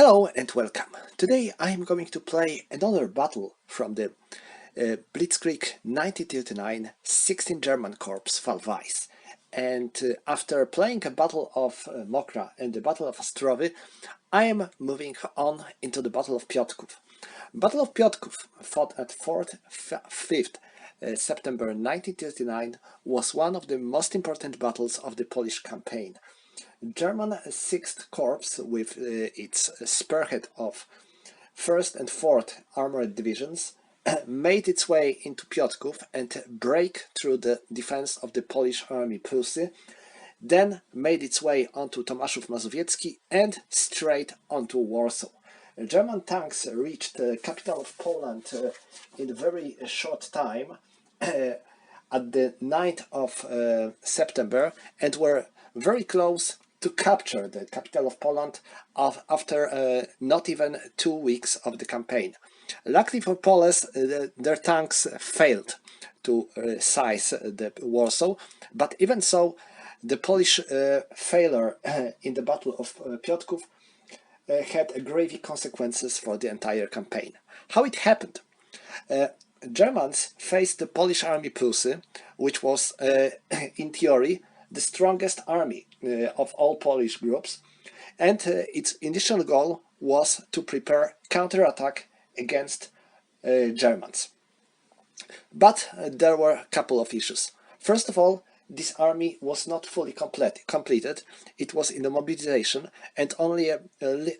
Hello and welcome. Today I am going to play another battle from the Blitzkrieg 1939 16 German Corps Fall Weiss. And after playing a battle of Mokra and the battle of Ostrowy, I am moving on into the battle of Piotrków. Battle of Piotrków, fought at 5th September 1939, was one of the most important battles of the Polish campaign. German 6th Corps, with its spearhead of 1st and 4th Armored Divisions, made its way into Piotrków and break through the defense of the Polish Army Prusy, then made its way onto Tomaszów Mazowiecki and straight onto Warsaw. German tanks reached the capital of Poland in a very short time, at the 9th of September, and were very close to capture the capital of Poland after not even 2 weeks of the campaign. Luckily for Poles, their tanks failed to seize the Warsaw, but even so, the Polish failure in the Battle of Piotrków had grave consequences for the entire campaign. How it happened? Germans faced the Polish Army Prusy, which was, in theory, the strongest army of all Polish groups, and its initial goal was to prepare counterattack against Germans. But there were a couple of issues. First of all, this army was not fully completed. It was in the mobilization, and only a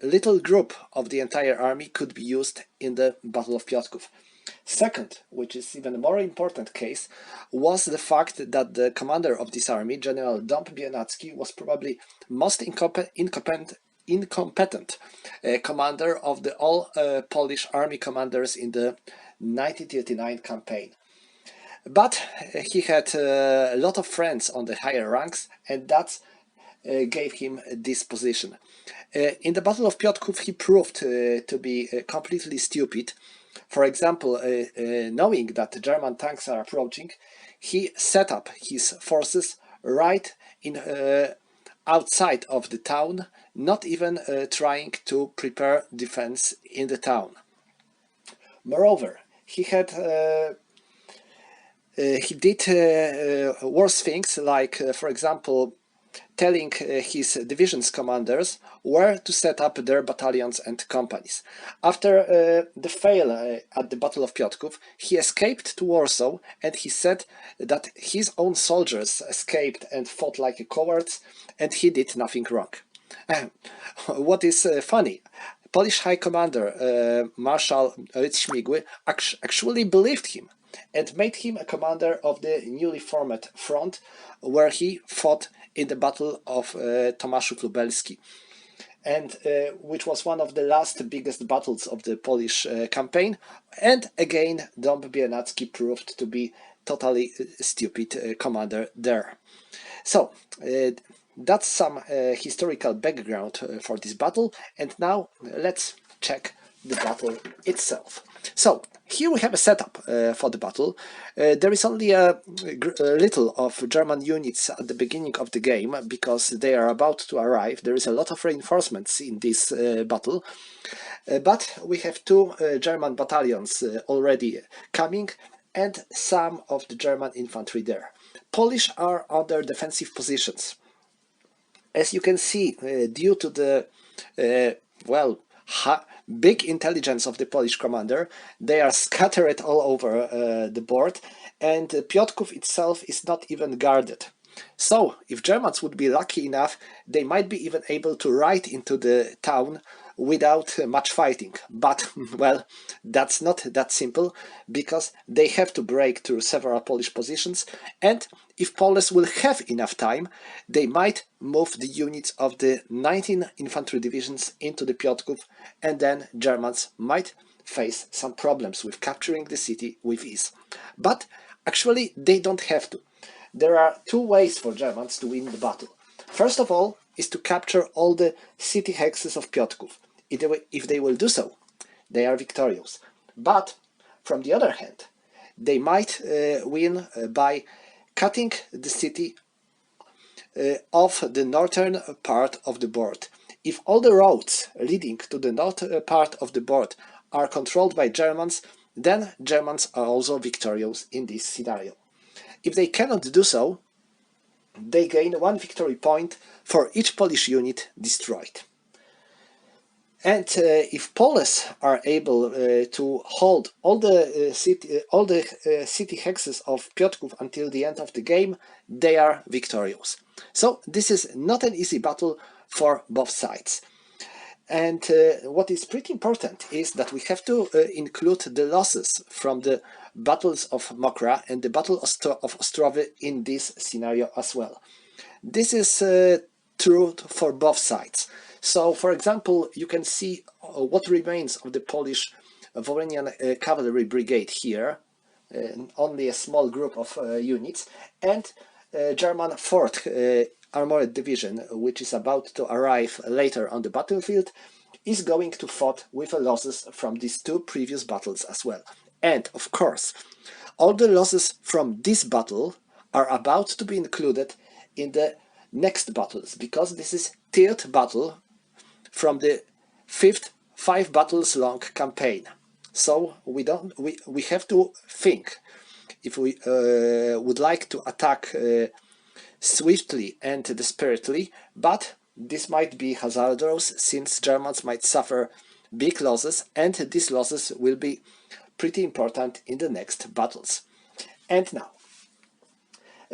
little group of the entire army could be used in the Battle of Piotrków. Second, which is even a more important case, was the fact that the commander of this army, General Dąb Biernacki, was probably most incompetent commander of the all Polish army commanders in the 1939 campaign. But he had a lot of friends on the higher ranks, and that gave him this position. In the Battle of Piotrków, he proved to be completely stupid. For example, knowing that the German tanks are approaching, he set up his forces right in outside of the town, not even trying to prepare defense in the town. Moreover, he did worse things, like, for example, telling his division's commanders where to set up their battalions and companies. After the fail at the Battle of Piotrków, he escaped to Warsaw, and he said that his own soldiers escaped and fought like cowards, and he did nothing wrong. What is funny, Polish High Commander Marshal Śmigły actually believed him and made him a commander of the newly formed front, where he fought in the Battle of Tomaszów Lubelski, and which was one of the last biggest battles of the Polish campaign. And again, Dąb Biernacki proved to be totally stupid commander there. So that's some historical background for this battle, and now let's check the battle itself. So here we have a setup for the battle. There is only a little of German units at the beginning of the game, because they are about to arrive. There is a lot of reinforcements in this battle, but we have 2 German battalions already coming, and some of the German infantry there. Polish are on their defensive positions. As you can see, due to the big intelligence of the Polish commander, they are scattered all over the board, and Piotrków itself is not even guarded. So, if Germans would be lucky enough, they might be even able to ride into the town without much fighting. But, well, that's not that simple, because they have to break through several Polish positions, and if Poles will have enough time, they might move the units of the 19 infantry divisions into the Piotrków, and then Germans might face some problems with capturing the city with ease. But actually, they don't have to. There are 2 ways for Germans to win the battle. First of all is to capture all the city hexes of Piotrków. If they will do so, they are victorious. But, from the other hand, they might win by cutting the city off the northern part of the board. If all the roads leading to the north part of the board are controlled by Germans, then Germans are also victorious in this scenario. If they cannot do so, they gain 1 victory point for each Polish unit destroyed. And if Poles are able to hold all the city hexes of Piotrków until the end of the game, they are victorious. So this is not an easy battle for both sides. And what is pretty important is that we have to include the losses from the battles of Mokra and the Battle of Ostrowy in this scenario as well. This is true for both sides. So, for example, you can see what remains of the Polish Volhynian Cavalry Brigade here, only a small group of units, and German 4th Armored Division, which is about to arrive later on the battlefield, is going to fight with losses from these two previous battles as well. And, of course, all the losses from this battle are about to be included in the next battles, because this is third battle from the fifth 5 battles long campaign. So we have to think if we would like to attack swiftly and desperately, but this might be hazardous since Germans might suffer big losses, and these losses will be pretty important in the next battles. And now,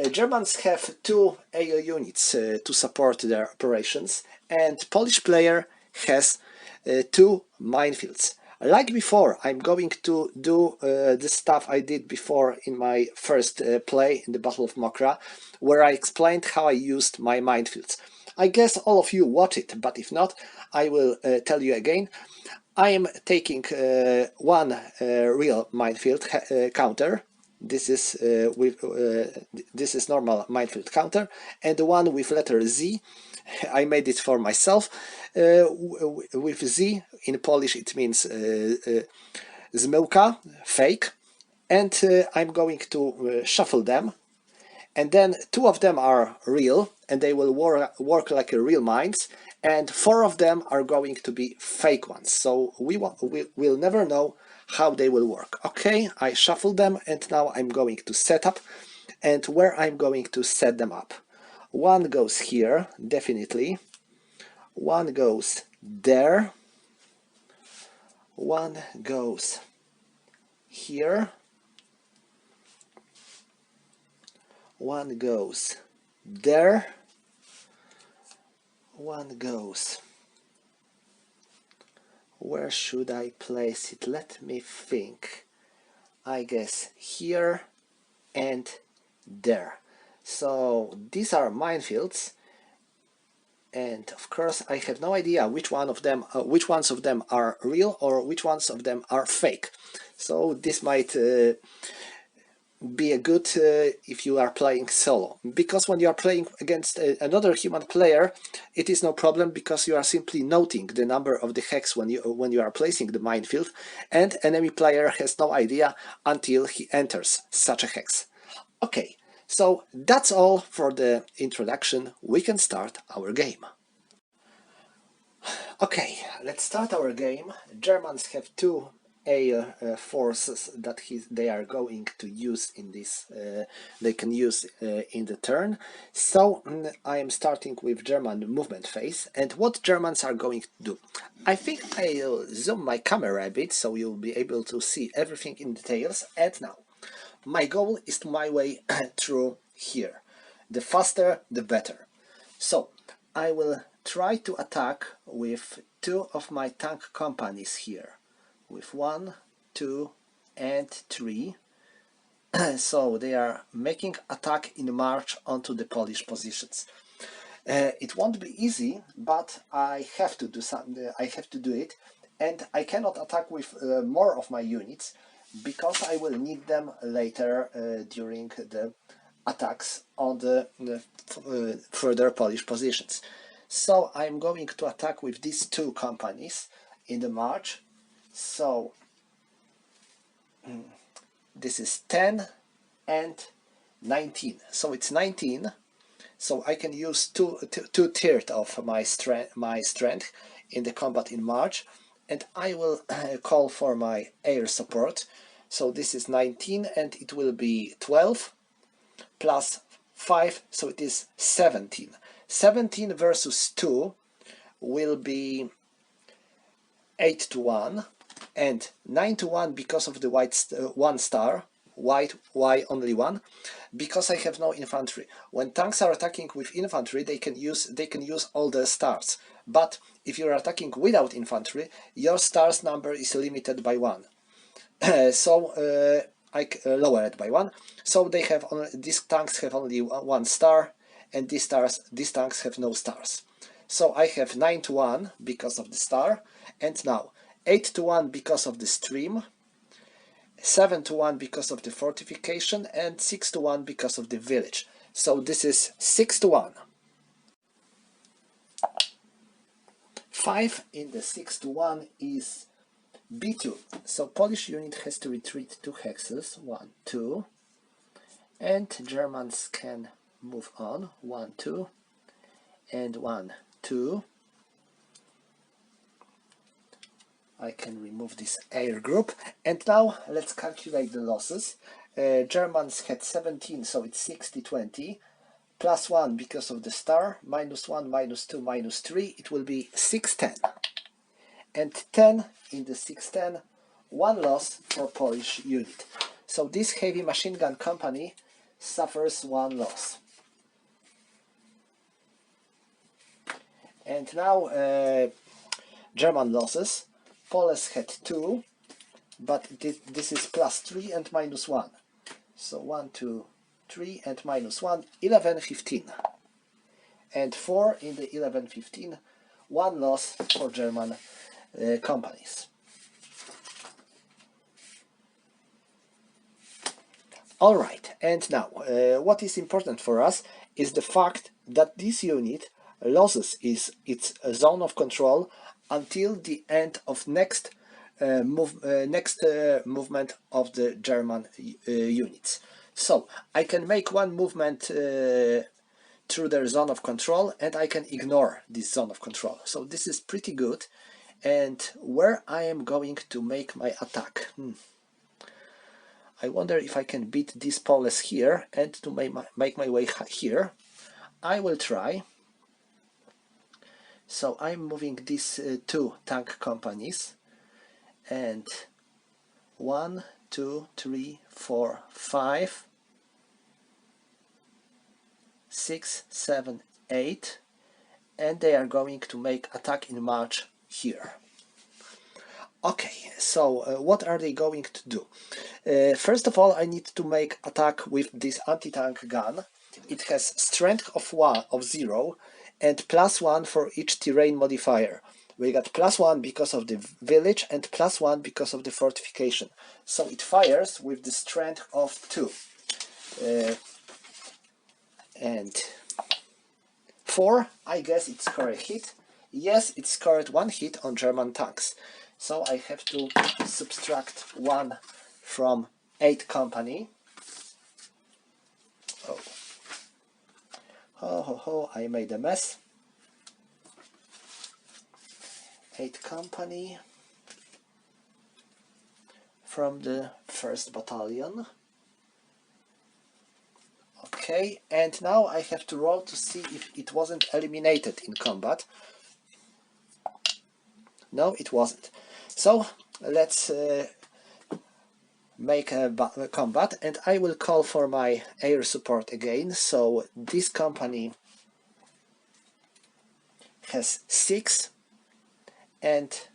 Germans have 2 AO units to support their operations, and Polish player has 2 minefields. Like before, I'm going to do the stuff I did before in my first play in the Battle of Mokra, where I explained how I used my minefields. I guess all of you watch it, but if not, I will tell you again. I am taking one real minefield counter. This is this is normal minefield counter, and the one with letter Z, I made it for myself. With Z in Polish it means zmyłka, fake, and I'm going to shuffle them, and then 2 of them are real and they will work like a real mines, and 4 of them are going to be fake ones, so we'll never know how they will work. Okay, I shuffled them, and now I'm going to set up, and where I'm going to set them up. One goes here, definitely. One goes there. One goes here. One goes there. One goes. Where should I place it? Let me think. I guess here and there. So these are minefields, and of course I have no idea which ones of them are real or which ones of them are fake. So this might be a good if you are playing solo, because when you are playing against another human player, it is no problem, because you are simply noting the number of the hex when you are placing the minefield, and enemy player has no idea until he enters such a hex. Okay, so that's all for the introduction. We can start our game. Okay, let's start our game. Germans have 2 forces that they are going to use in this. They can use in the turn. So I am starting with German movement phase, and what Germans are going to do. I think I'll zoom my camera a bit so you'll be able to see everything in details. And now, my goal is to my way through here. The faster, the better. So I will try to attack with 2 of my tank companies here, with 1, 2, and 3. So they are making attack in march onto the Polish positions. It won't be easy, but I have to do something. I have to do it, and I cannot attack with more of my units, because I will need them later during the attacks on the further Polish positions. So I'm going to attack with these 2 companies in the march. So this is 10 and 19. So it's 19. so I can use two-thirds of my strength in the combat in March, and I will call for my air support. So this is 19 and it will be 12 plus 5, so it is 17. 17 versus 2 will be 8-1 and 9-1 because of the white one star. Why only one? Because I have no infantry. When tanks are attacking with infantry, they can use all the stars. But if you are attacking without infantry, your stars number is limited by 1. So I lower it by 1. So they have these tanks have only 1 star, and these tanks have no stars. So I have 9-1 because of the star, and now 8-1 because of the stream, 7-1 because of the fortification, and 6-1 because of the village. So this is 6-1. 5 in the 6-1 is B2. So Polish unit has to retreat 2 hexes, 1, 2, and Germans can move on, 1, 2, and 1, 2. I can remove this air group, and now let's calculate the losses. Germans had 17, so it's 60-20, plus 1 because of the star, minus 1, minus 2, minus 3, it will be 6-10. And 10 in the 6-10, 1 loss for Polish unit. So this heavy machine gun company suffers 1 loss. And now German losses. Poles had 2, but this is plus 3 and minus 1. So 1, 2, 3 and minus 1, 11, 15. And 4 in the 11, 15, 1 loss for German companies. Alright, and now what is important for us is the fact that this unit loses its zone of control until the end of next movement of the German units. So I can make one movement through their zone of control, and I can ignore this zone of control. So this is pretty good. And where I am going to make my attack? I wonder if I can beat these Poles here and to make my way here. I will try. So I'm moving these 2 tank companies, and 1, 2, 3, 4, 5, 6, 7, 8, and they are going to make attack in march here. Okay, so what are they going to do? First of all, I need to make attack with this anti-tank gun. It has strength of 0 and plus 1 for each terrain modifier. We got plus 1 because of the village and plus 1 because of the fortification. So it fires with the strength of 2. And 4, I guess it scored a hit. Yes, it scored 1 hit on German tanks. So I have to subtract 1 from 8 company. Oh. Ho ho ho, I made a mess. 8 company from the 1st battalion. Okay, and now I have to roll to see if it wasn't eliminated in combat. No, it wasn't. So let's make a combat, and I will call for my air support again. So this company has 6 and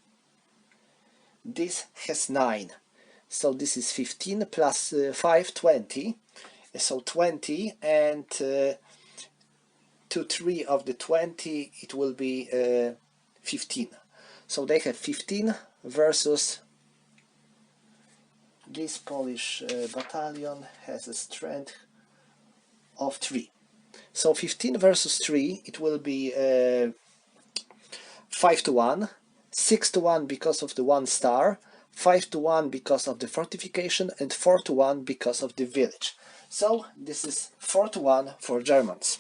this has 9. So this is 15 plus 5, 20. So 20, and 2, 3 of the 20, it will be 15. So they have 15 versus this Polish battalion has a strength of 3. So 15 versus 3, it will be 5-1, 6-1 because of the 1 star, 5-1 because of the fortification, and 4-1 because of the village. So this is 4-1 for Germans.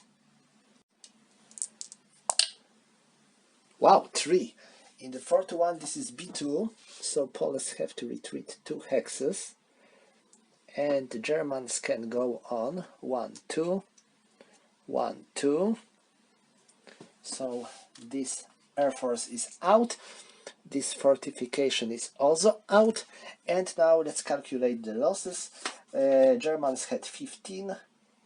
Wow, 3. In the 4-1 this is b2, so Poles have to retreat 2 hexes, and the Germans can go on 1-2, 1-2. So this air force is out, this fortification is also out, and now let's calculate the losses. Germans had 15,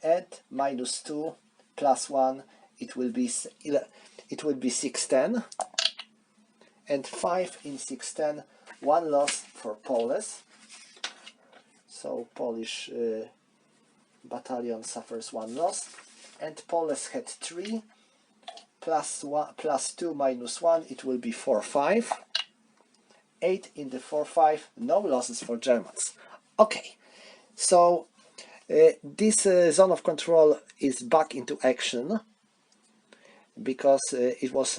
and -2 +1, it will be 610, and 5 in 610, 1 loss for Poles. So Polish battalion suffers 1 loss, and Poles had 3 +1 +2 -1, it will be 4-5. 8 in the 4-5, no losses for Germans. Okay, so this zone of control is back into action because it was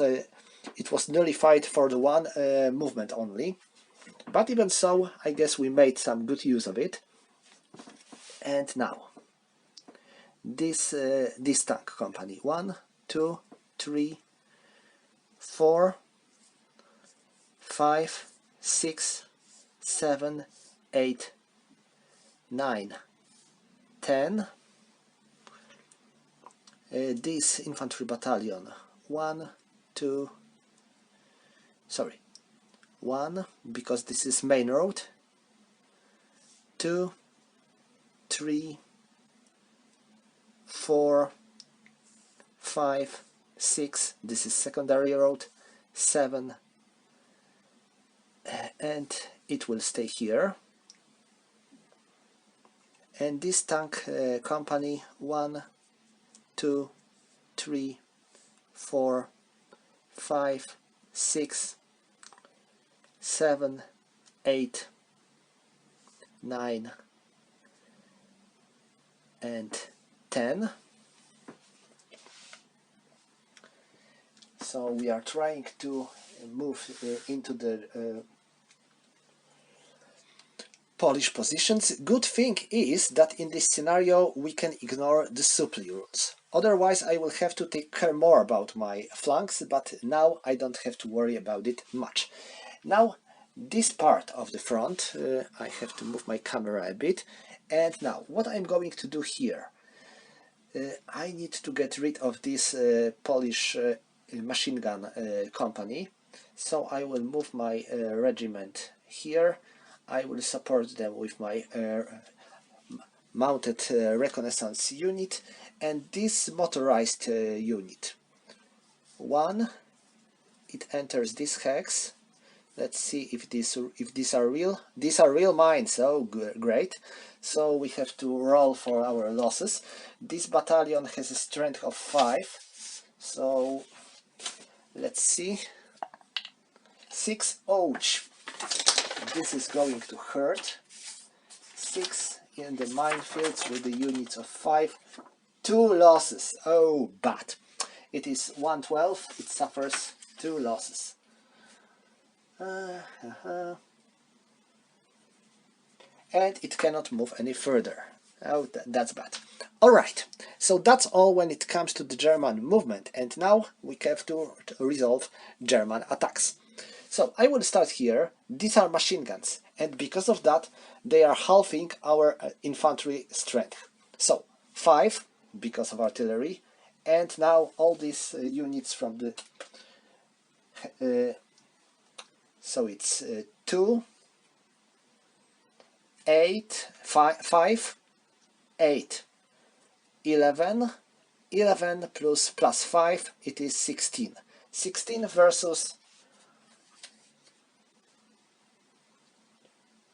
nullified for the one movement only. But even so, I guess we made some good use of it. And now this tank company, 1, 2, 3, 4, 5, 6, 7, 8, 9, 10. This infantry battalion, 1, because this is main road, 2, 3, 4, 5, 6, this is secondary road, 7, and it will stay here. And this tank company, 1, 2, 3, 4, 5, 6, 7, 8, 9, and 10. So we are trying to move into the Polish positions. Good thing is that in this scenario we can ignore the supply routes. Otherwise I will have to take care more about my flanks, but now I don't have to worry about it much. Now this part of the front, I have to move my camera a bit, and now what I'm going to do here, I need to get rid of this Polish machine gun company, so I will move my regiment here. I will support them with my mounted reconnaissance unit, and this motorized unit. 1, it enters this hex. Let's see if these are real. These are real mines. Oh, great! So we have to roll for our losses. This battalion has a strength of 5. So let's see. 6. Ouch! This is going to hurt. 6 in the minefields with the units of 5. 2 losses. Oh, bad. It is 112. It suffers 2 losses. And it cannot move any further. Oh, that's bad. Alright, so that's all when it comes to the German movement, and now we have to resolve German attacks. So I will start here. These are machine guns, and because of that they are halving our infantry strength. So 5 because of artillery, and now all these units from the so it's 2, 8, 5, 8, 11, 11 plus 5, it is 16. 16 versus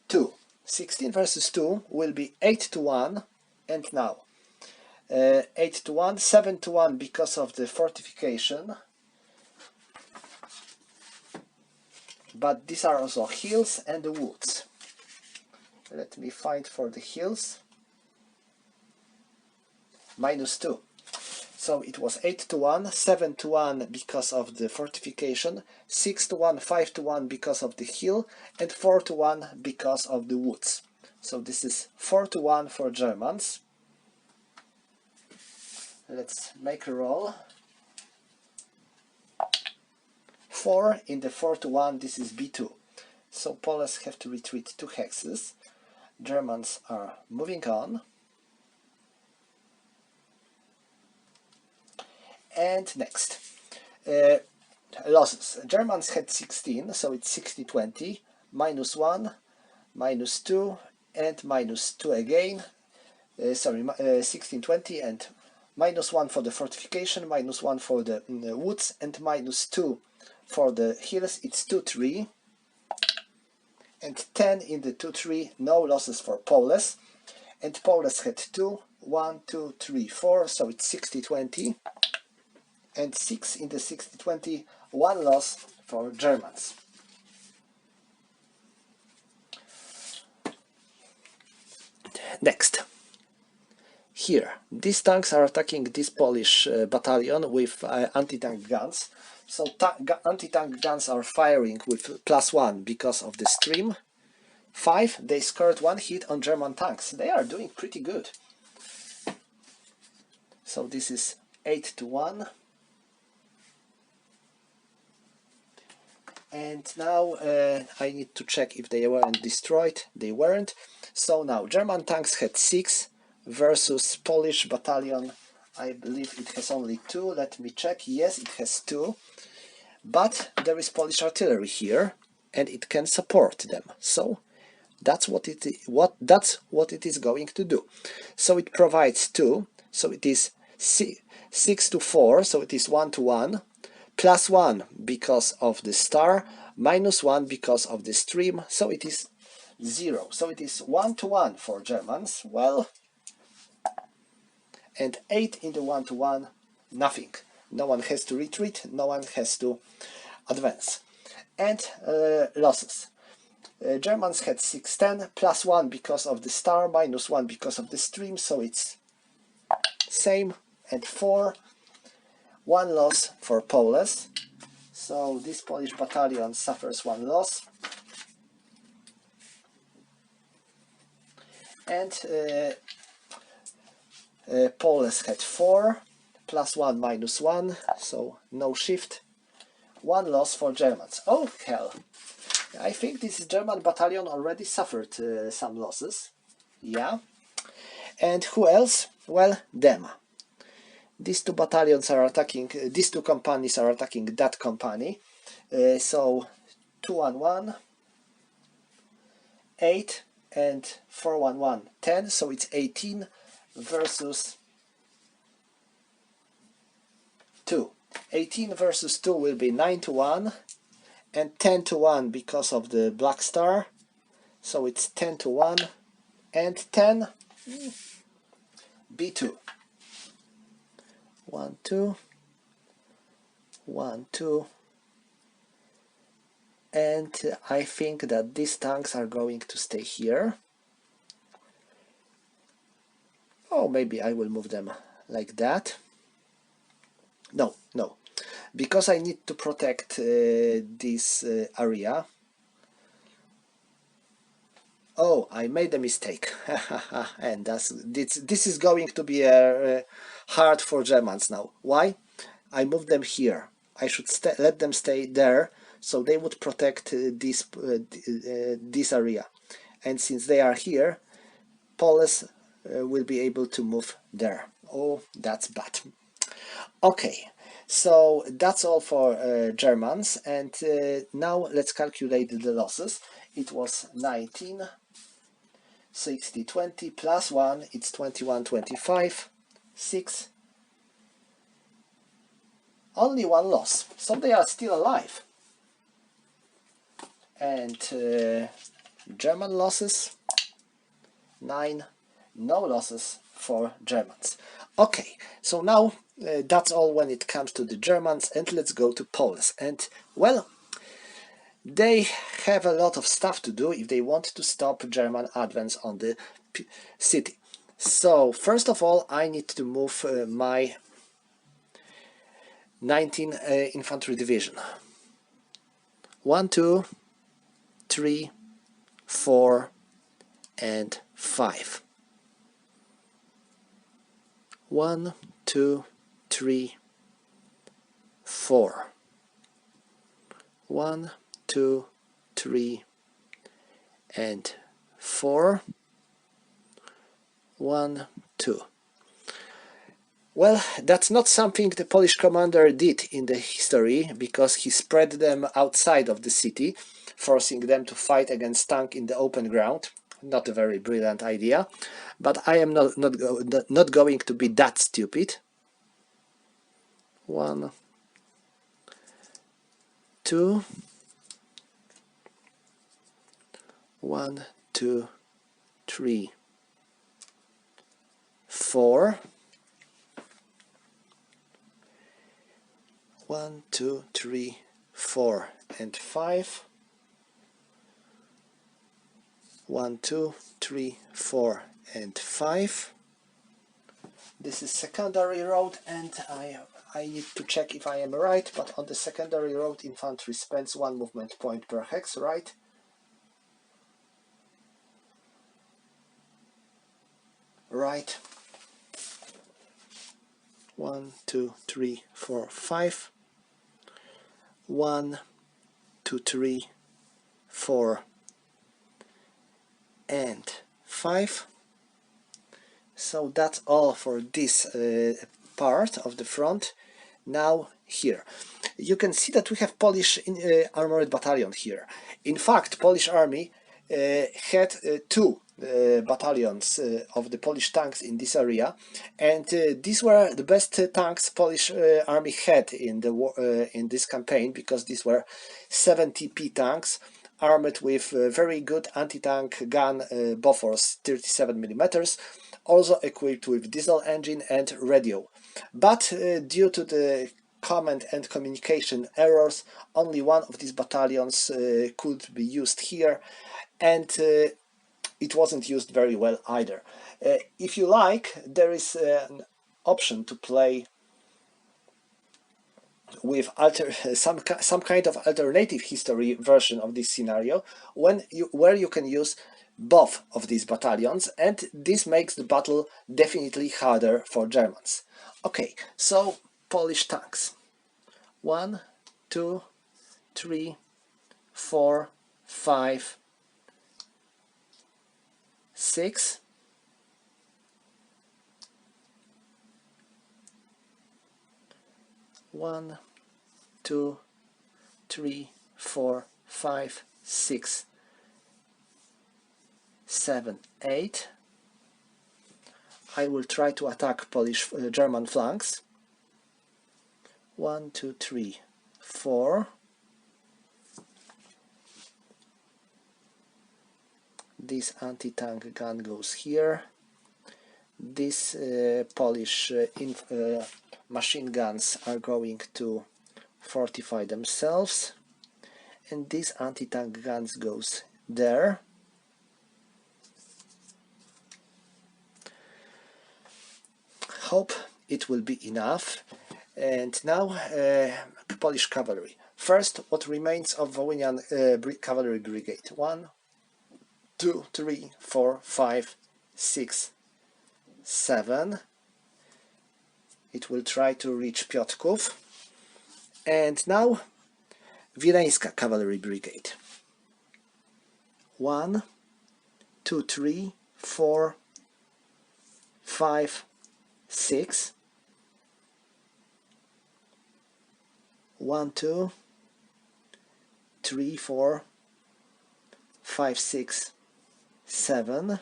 2. 16 versus 2 will be 8-1, and now 8-1, 7-1 because of the fortification. But these are also hills and the woods. Let me find for the hills. -2. So it was 8-1, 7-1 because of the fortification, 6-1, 5-1 because of the hill, and 4-1 because of the woods. So this is 4-1 for Germans. Let's make a roll. 4 in the 4-1, this is b2. So Poles have to retreat 2 hexes. Germans are moving on. And next, losses. Germans had 16, so it's 60-20, -1, -2, and -2 again. 16-20 and -1 for the fortification, -1 for the woods, and -2 for the hills. It's 2-3. And 10 in the 2-3, no losses for Poles. And Poles had 2, 1, 2, 3, 4, so it's 60-20. And 6 in the 60-20, 1 loss for Germans. Next. Here, these tanks are attacking this Polish battalion with anti-tank guns. So anti-tank guns are firing with +1 because of the stream. 5, they scored 1 hit on German tanks. They are doing pretty good. So this is 8-1. And now I need to check if they weren't destroyed. They weren't. So now German tanks had 6 versus Polish battalion. I believe it has only 2. Let me check. Yes, it has 2. But there is Polish artillery here, and it can support them. So that's what it is going to do. So it provides 2. So it is 6-4. So it is 1-1. +1 because of the star, -1 because of the stream, so it is 0. So it is 1-1 for Germans. Well, and 8 in the 1-1, nothing. No one has to retreat, no one has to advance. And losses. Germans had 6-10, +1 because of the star, -1 because of the stream, so it's same. And 4. 1 loss for Poles, so this Polish battalion suffers 1 loss. And Poles had 4, +1, -1, so no shift. 1 loss for Germans. Oh hell, I think this German battalion already suffered some losses. Yeah. And who else? Well, them. These 2 battalions are attacking, these 2 companies are attacking that company. So 2-1-1, 8, and 4-1-1, 10. So it's 18 versus 2. 18 versus 2 will be 9-1, and 10-1 because of the Black Star. So it's 10-1, and 10 B2. 1, 2, 1, 2, and I think that these tanks are going to stay here. Oh, maybe I will move them like that. No, because I need to protect this area. Oh, I made a mistake. And this is going to be hard for Germans now. Why? I moved them here. I should let them stay there, so they would protect this area. And since they are here, Poles will be able to move there. Oh, that's bad. Okay, so that's all for Germans. And now let's calculate the losses. It was 19, 60, 20, +1, it's 21, 25, 6. Only 1 loss, so they are still alive. And German losses, 9, no losses for Germans. Okay, so now that's all when it comes to the Germans, and let's go to Poles. And well, they have a lot of stuff to do if they want to stop German advance on the city. So first of all, I need to move my 19 Infantry Division. 1, 2, 3, 4, and 5. 1, 2, 3, 4. 1, 2, 3, and 4. 1, 2. Well, that's not something the Polish commander did in the history, because he spread them outside of the city, forcing them to fight against tank in the open ground. Not a very brilliant idea, but I am not going to be that stupid. 1, 2. 1, 2, 3, 4. 1, 2, 3, 4, and 5. 1, 2, 3, 4, and 5. This is secondary road, and I need to check if I am right, but on the secondary road infantry spends 1 movement point per hex, right? Right. 1, 2, 3, 4, 5. 1, 2, 3, 4, and 5. So that's all for this part of the front. Now here you can see that we have Polish armored battalion here. In fact, Polish army had 2 battalions of the Polish tanks in this area, and these were the best tanks Polish army had in the in this campaign, because these were 70p tanks armed with very good anti-tank gun Bofors 37mm, also equipped with diesel engine and radio. But due to the command and communication errors, only 1 of these battalions could be used here, and it wasn't used very well either. If you like, there is an option to play with some kind of alternative history version of this scenario, where you can use both of these battalions, and this makes the battle definitely harder for Germans. Okay, so Polish tanks. 1, 2, 3, 4, 5, 6. 1, 2, 3, 4, 5, 6, 7, 8. I will try to attack German flanks. 1, 2, 3, 4. This anti-tank gun goes here. These Polish machine guns are going to fortify themselves, and these anti-tank guns goes there. Hope it will be enough. And now Polish cavalry. First, what remains of Volhynian cavalry brigade. 1, 2, 3, 4, 5, 6, 7. It will try to reach Piotrków. And now Wileńska cavalry brigade. 1, 2, 3, 4, 5, 6. 1, 2, 3, 4, 5, 6, 7.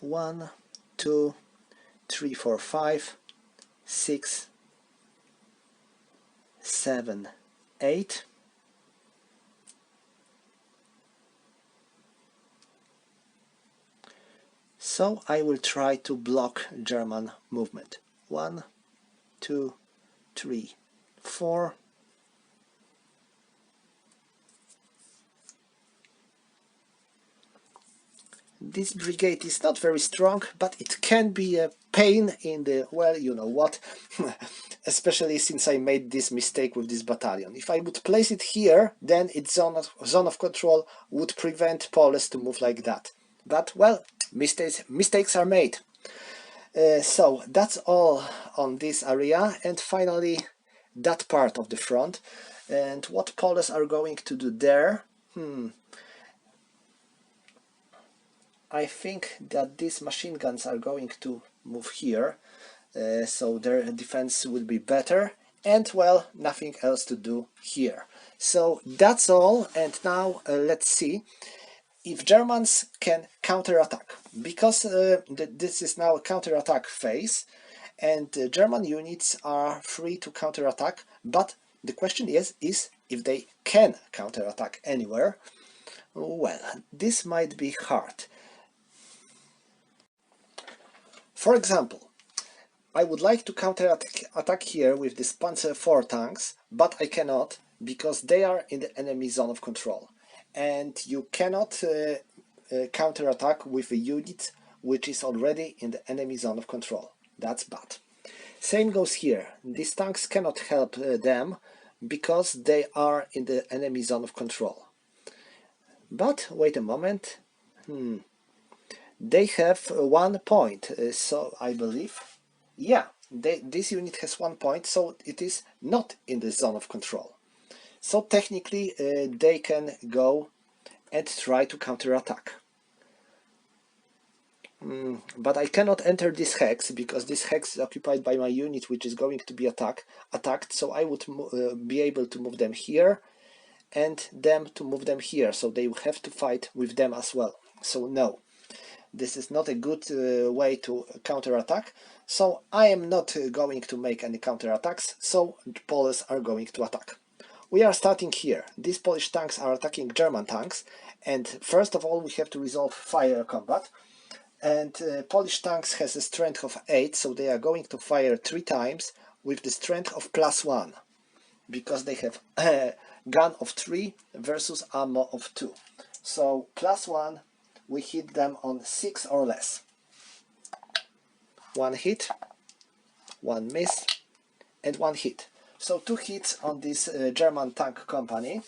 1, 2, 3, 4, 5, 6, 7, 8. So I will try to block German movement. 1, 2, 3, 4. This brigade is not very strong, but it can be a pain in the, well, you know what, especially since I made this mistake with this battalion. If I would place it here, then its zone of control would prevent Poles to move like that. But, well, mistakes are made. So that's all on this area, and finally that part of the front. And what Poles are going to do there? I think that these machine guns are going to move here, so their defense will be better, and well, nothing else to do here. So that's all, and now let's see if Germans can counterattack, because this is now a counterattack phase, and German units are free to counterattack, but the question is if they can counterattack anywhere. Well, this might be hard. For example, I would like to counterattack here with these Panzer IV tanks, but I cannot because they are in the enemy zone of control. And you cannot counterattack with a unit which is already in the enemy zone of control. That's bad. Same goes here. These tanks cannot help them because they are in the enemy zone of control. But wait a moment. They have 1 point, so I believe, yeah, this unit has 1 point, so it is not in the zone of control. So technically they can go and try to counterattack. But I cannot enter this hex because this hex is occupied by my unit, which is going to be attacked, so I would be able to move them here and them to move them here, so they will have to fight with them as well. So no. This is not a good way to counterattack, so I am not going to make any counterattacks, so the Poles are going to attack. We are starting here. These Polish tanks are attacking German tanks, and first of all we have to resolve fire combat. And Polish tanks has a strength of 8, so they are going to fire 3 times with the strength of +1, because they have a gun of 3 versus ammo of 2. So +1. We hit them on 6 or less. 1 hit, 1 miss, and 1 hit. So 2 hits on this German tank company.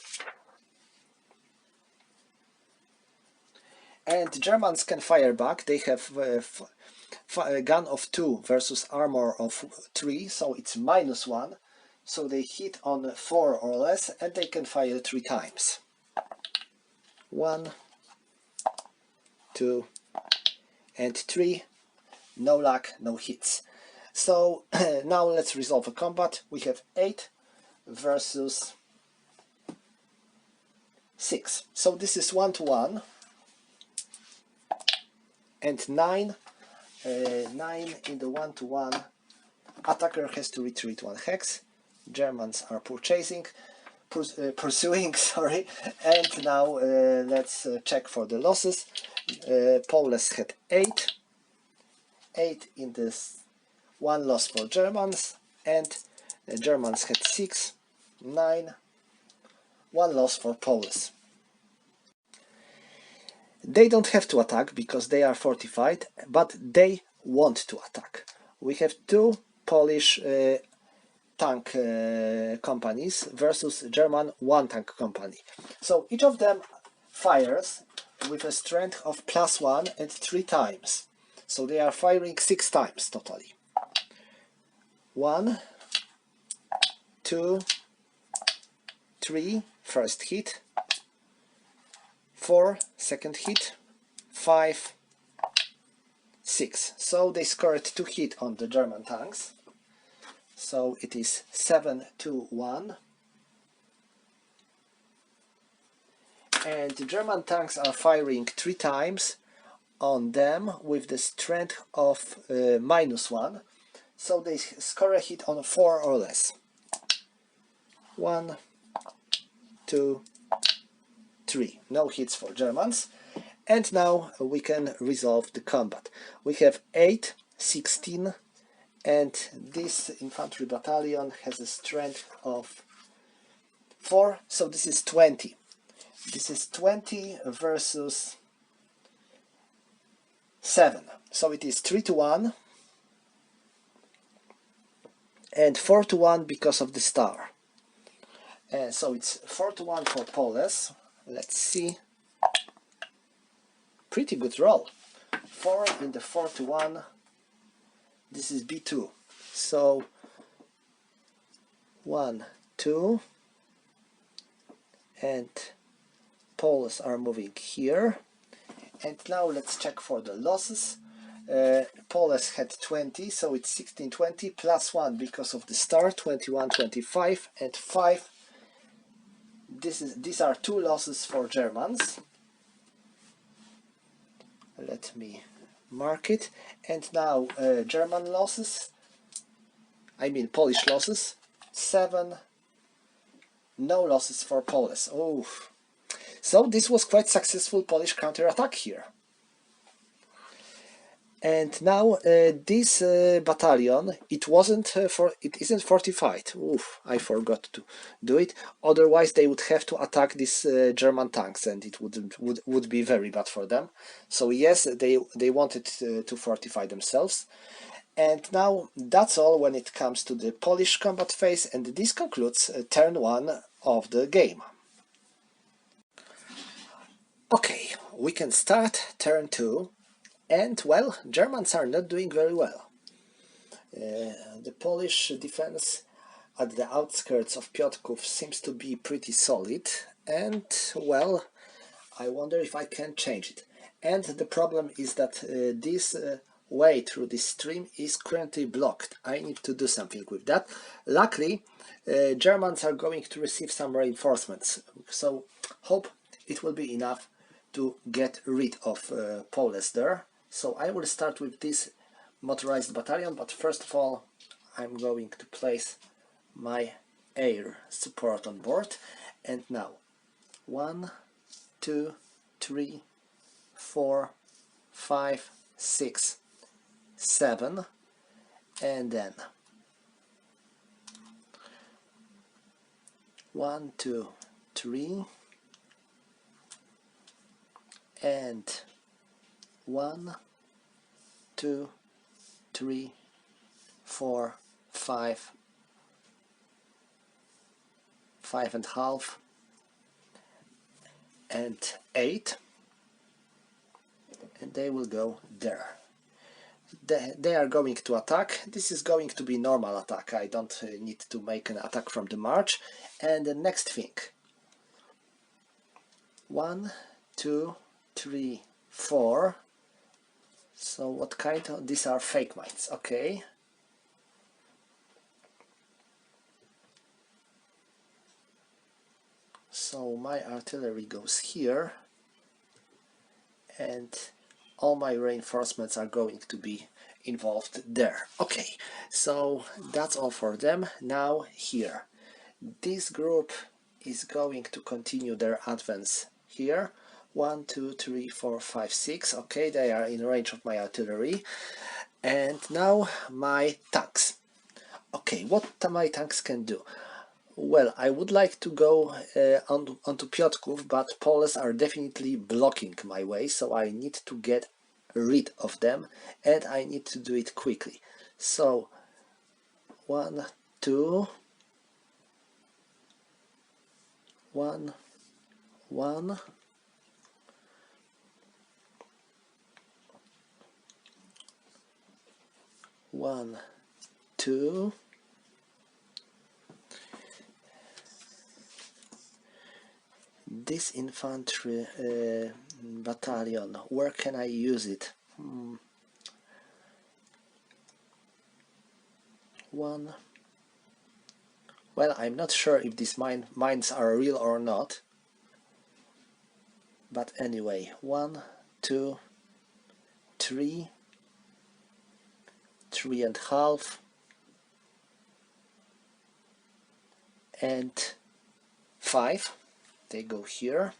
And Germans can fire back. They have a gun of 2 versus armor of 3, so it's -1. So they hit on 4 or less, and they can fire 3 times. 1, 2, and 3. No luck, no hits. So now let's resolve a combat. We have 8 versus 6. So this is 1-to-1. And 9. 9 in the 1-to-1. Attacker has to retreat 1 hex. Germans are pursuing, sorry. And now let's check for the losses. Poles had 8 in this, 1 loss for Germans, and Germans had 6, 9, 1 loss for Poles. They don't have to attack because they are fortified, but they want to attack. We have 2 Polish tank companies versus German 1 tank company. So each of them fires with a strength of +1 and 3 times. So they are firing 6 times totally. 1, 2, 3, first hit, 4, second hit, 5, 6. So they scored 2 hits on the German tanks. So it is 7-1. And the German tanks are firing 3 times on them with the strength of -1. So they score a hit on 4 or less. 1, 2, 3. No hits for Germans. And now we can resolve the combat. We have 8, 16, and this infantry battalion has a strength of 4, so this is 20. This is 20 versus 7. So it is 3-1 and 4-1 because of the star. And so it's 4-1 for Poles. Let's see. Pretty good roll. 4 in the 4-1. This is B2. So 1, 2, and Poles are moving here. And now let's check for the losses. Poles had 20, so it's 16, 20 plus 1 because of the start, 21, 25, and 5. These are 2 losses for Germans. Let me mark it. And now German losses, I mean Polish losses, 7. No losses for Poles. Oh, so this was quite successful Polish counterattack here. And now this battalion, it isn't fortified. Oof, I forgot to do it. Otherwise, they would have to attack these German tanks, and it would be very bad for them. So yes, they wanted to fortify themselves. And now that's all when it comes to the Polish combat phase, and this concludes turn 1 of the game. Okay, we can start turn 2. And, well, Germans are not doing very well. The Polish defense at the outskirts of Piotrków seems to be pretty solid, and, well, I wonder if I can change it. And the problem is that this way through this stream is currently blocked. I need to do something with that. Luckily, Germans are going to receive some reinforcements, so hope it will be enough to get rid of Poles there. So I will start with this motorized battalion, but first of all I'm going to place my air support on board. And now 1, 2, 3, 4, 5, 6, 7, and then 1, 2, 3, and 1, 2, 3, 4, 5, 5.5, and 8, and they will go there. They are going to attack. This is going to be normal attack. I don't need to make an attack from the march. And the next thing, 1, 2, 3, 4. So what kind of, these are fake mines, okay. So my artillery goes here, and all my reinforcements are going to be involved there. Okay, so that's all for them. Now here, this group is going to continue their advance here. 1, 2, 3, 4, 5, 6. Okay, they are in range of my artillery. And now my tanks. Okay, what my tanks can do? Well, I would like to go onto Piotrków, but Poles are definitely blocking my way, so I need to get rid of them, and I need to do it quickly. So 1, 2, 1, 1, 1, 2, this infantry battalion, where can I use it? 1. Well, I'm not sure if these mines are real or not, but anyway, 1, 2, 3, 3.5, and 5. They go here,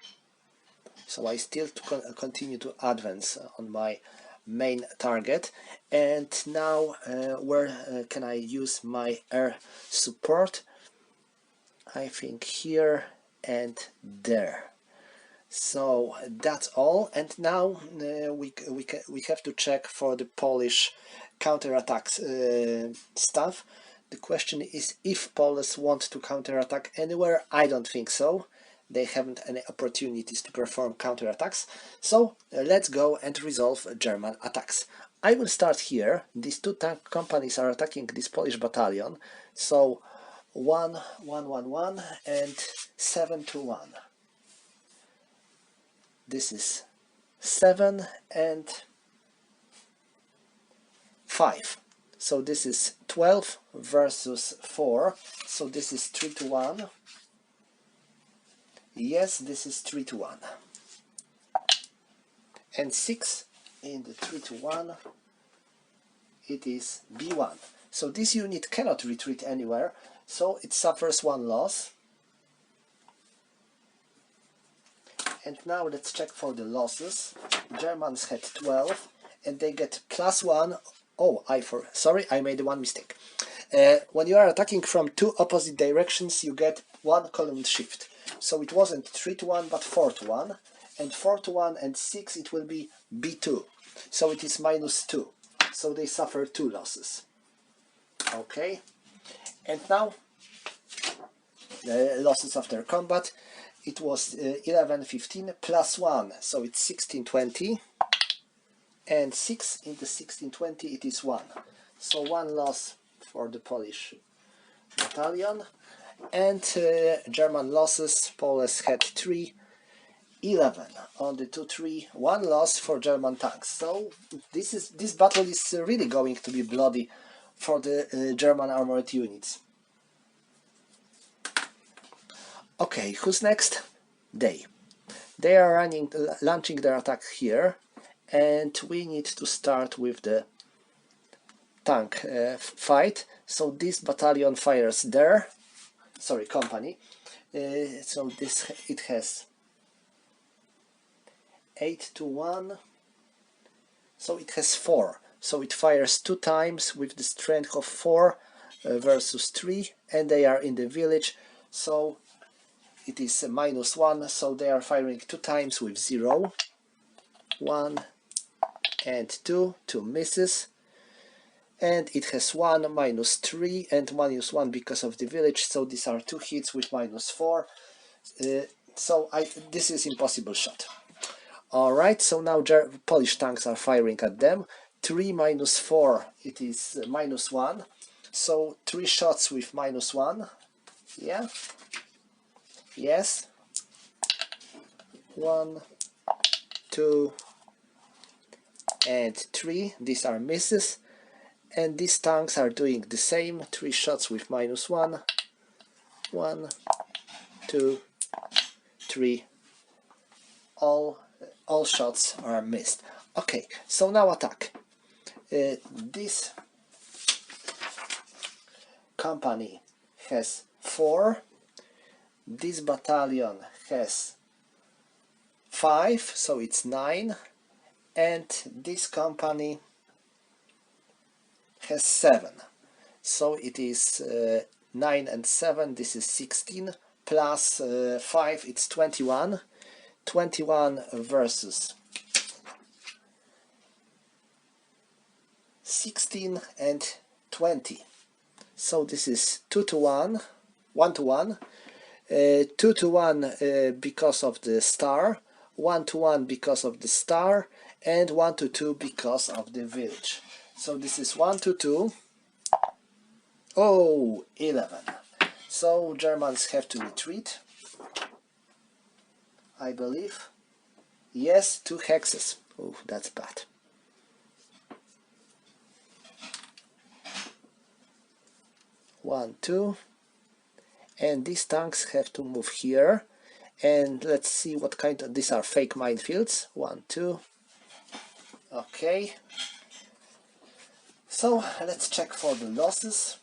so I still continue to advance on my main target. And now where can I use my air support? I think here and there. So that's all, and now we have to check for the Polish counterattacks stuff. The question is if Poles want to counterattack anywhere. I don't think so. They haven't any opportunities to perform counterattacks. So let's go and resolve German attacks. I will start here. These 2 tank companies are attacking this Polish battalion. So 1, 1, 1, 1, and 7 to 1. This is 7 and 5. So this is 12 versus 4. So this is 3 to 1. Yes, this is 3 to 1. And 6 in the 3 to 1, it is B1. So this unit cannot retreat anywhere, so it suffers 1 loss. And now let's check for the losses. Germans had 12 and they get +1. Oh, sorry, I made one mistake. When you are attacking from 2 opposite directions, you get 1 column shift. So it wasn't 3 to 1 but 4 to 1. And 4 to 1 and 6 it will be B2. So it is -2. So they suffer 2 losses. Okay. And now the losses after combat. It was 11, 15 +1, so it's 16, 20, and 6 in the 16, 20 it is 1. So 1 loss for the Polish battalion. And German losses, Poles had 3, 11 on the 2, 3, 1 loss for German tanks. So this battle is really going to be bloody for the German armored units. Okay, who's next? They are launching their attack here, and we need to start with the tank fight. So this battalion fires there, sorry, company. So it has 8 to 1, so it has 4. So it fires 2 times with the strength of 4 versus 3, and they are in the village. So it is -1, so they are firing 2 times with 0. 1 and 2, 2 misses. And it has 1, -3, and -1 because of the village, so these are 2 hits with -4. So this is impossible shot. Alright, so now Polish tanks are firing at them. 3 -4, it is -1. So 3 shots with -1. Yeah. Yes. 1, 2, and 3. These are misses. And these tanks are doing the same. 3 shots with -1. 1, 2, 3. All shots are missed. Okay, so now attack. This company has 4. This battalion has 5, so it's 9, and this company has 7, so it is 9 and 7, this is 16, plus 5, it's 21, 21 versus 16 and 20, so this is 2 to 1, 1 to 1, 2 to 1 because of the star, 1 to 1 because of the star, and 1 to 2 because of the village. So this is 1 to 2. Oh, 11. So Germans have to retreat, I believe. Yes, 2 hexes. Oh, that's bad. One, 2. And these tanks have to move here. And let's see what kind of... These are fake minefields. 1, 2. Okay. So let's check for the losses.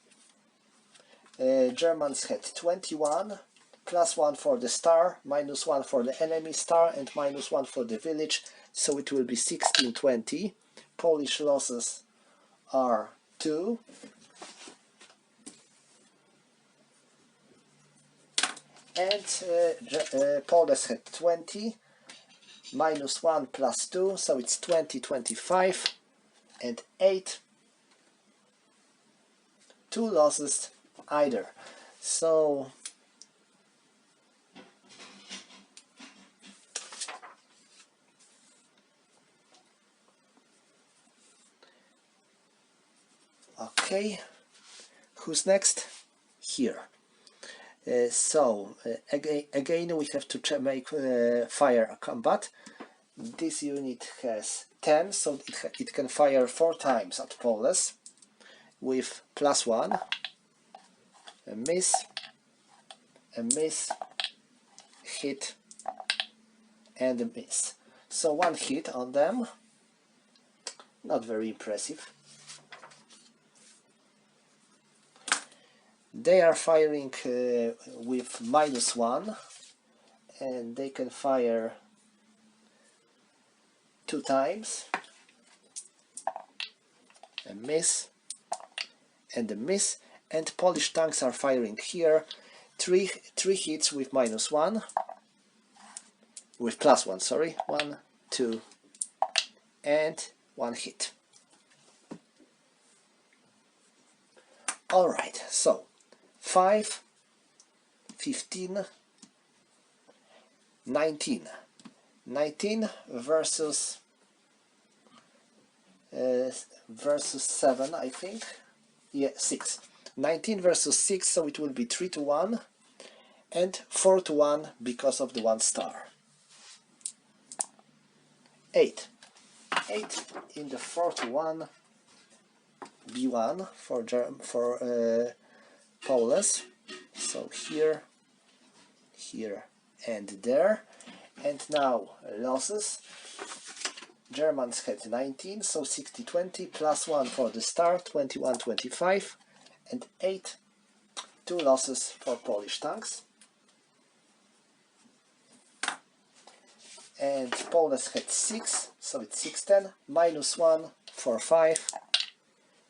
Germans had 21, +1 for the star, -1 for the enemy star, and -1 for the village. So it will be 16, 20. Polish losses are 2. And Poles had 20, -1 plus 2, so it's 20, 25, and 8. 2 losses either. So okay, who's next? Here. Again we have to make fire combat. This unit has 10, so it can fire 4 times at Poles with +1, a miss, hit, and a miss. So 1 hit on them, not very impressive. They are firing with -1, and they can fire 2 times, a miss, and a miss. And Polish tanks are firing here 3 hits with -1, with +1, sorry, 1, 2, and 1 hit. Alright, so 5, 15, 19. 19 versus 7, I think. Yeah, 6. 19 versus 6, so it will be 3-1 and 4-1 because of the 1 star. 8. 8 in the 4-1 B1 for Poles. So here, here, and there. And now losses. Germans had 19, so 60-20, +1 for the start, 21-25, and 8, 2 losses for Polish tanks. And Poles had 6, so it's 6-10, -1 for 5,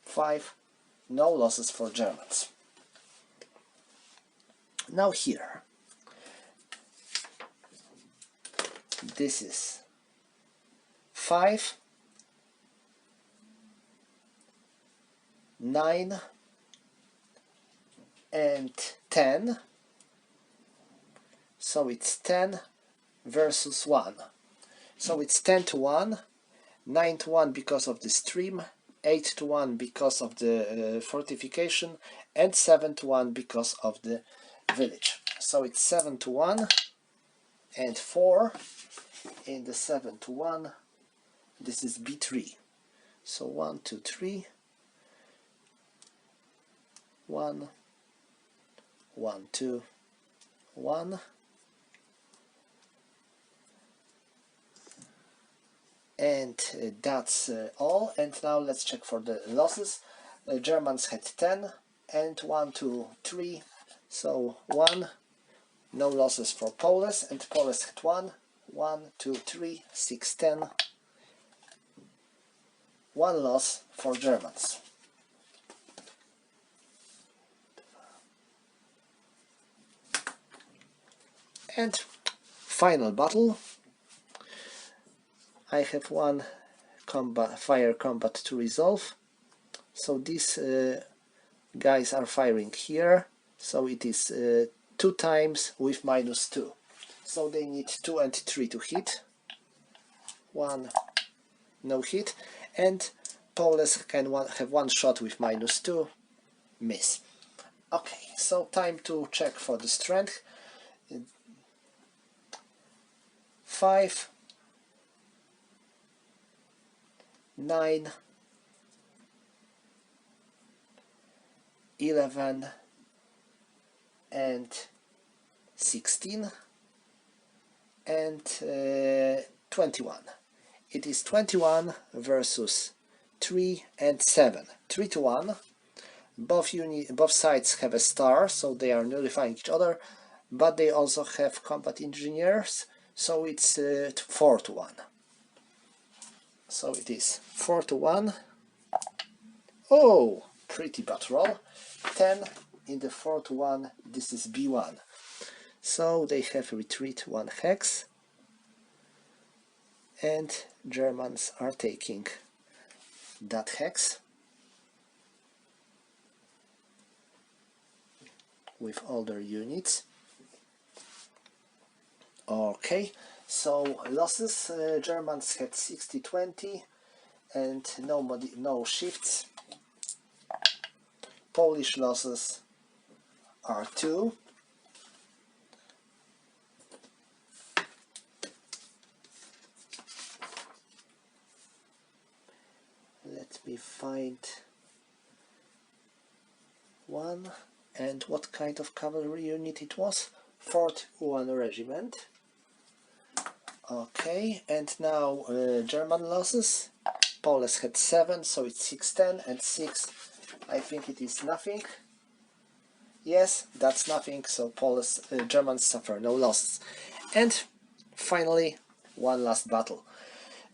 5, no losses for Germans. Now here, this is 5, 9, and 10, so it's 10 versus 1, so it's 10-1, 9-1 because of the stream, 8-1 because of the fortification, and 7-1 because of the village. So it's 7-1 and 4 in the 7-1. This is B3. So 1, 2, 3. 1, 1, 2, 1. And that's all. And now let's check for the losses. Germans had 10 and 1, 2, 3. So 1, no losses for Poles, and Poles had 1, 1, 2, 3, 6, 10. 1 loss for Germans. And final battle. I have 1 fire combat to resolve. So these guys are firing here. So it is 2 times with -2. So they need 2 and 3 to hit. 1, no hit. And Poles can have 1 shot with -2, miss. Okay, so time to check for the strength. 5, 9, 11, and 16, and 21. It is 21 versus 3 and 7. 3-1. Both sides have a star, so they are nullifying each other, but they also have combat engineers, so it's 4-1. So it is 4-1. Oh, pretty bad roll. 10 in the 4-1. This is B1. So they have retreat 1 hex, and Germans are taking that hex with all their units. Okay, so losses. Germans had 60-20 and no shifts. Polish losses are 2, Let me find one. And what kind of cavalry unit it was? 4th UN Regiment. Okay, and now German losses. Poles had 7, so it's 6-10, and 6, I think it is nothing. Yes, that's nothing, so Germans suffer no losses. And finally, one last battle.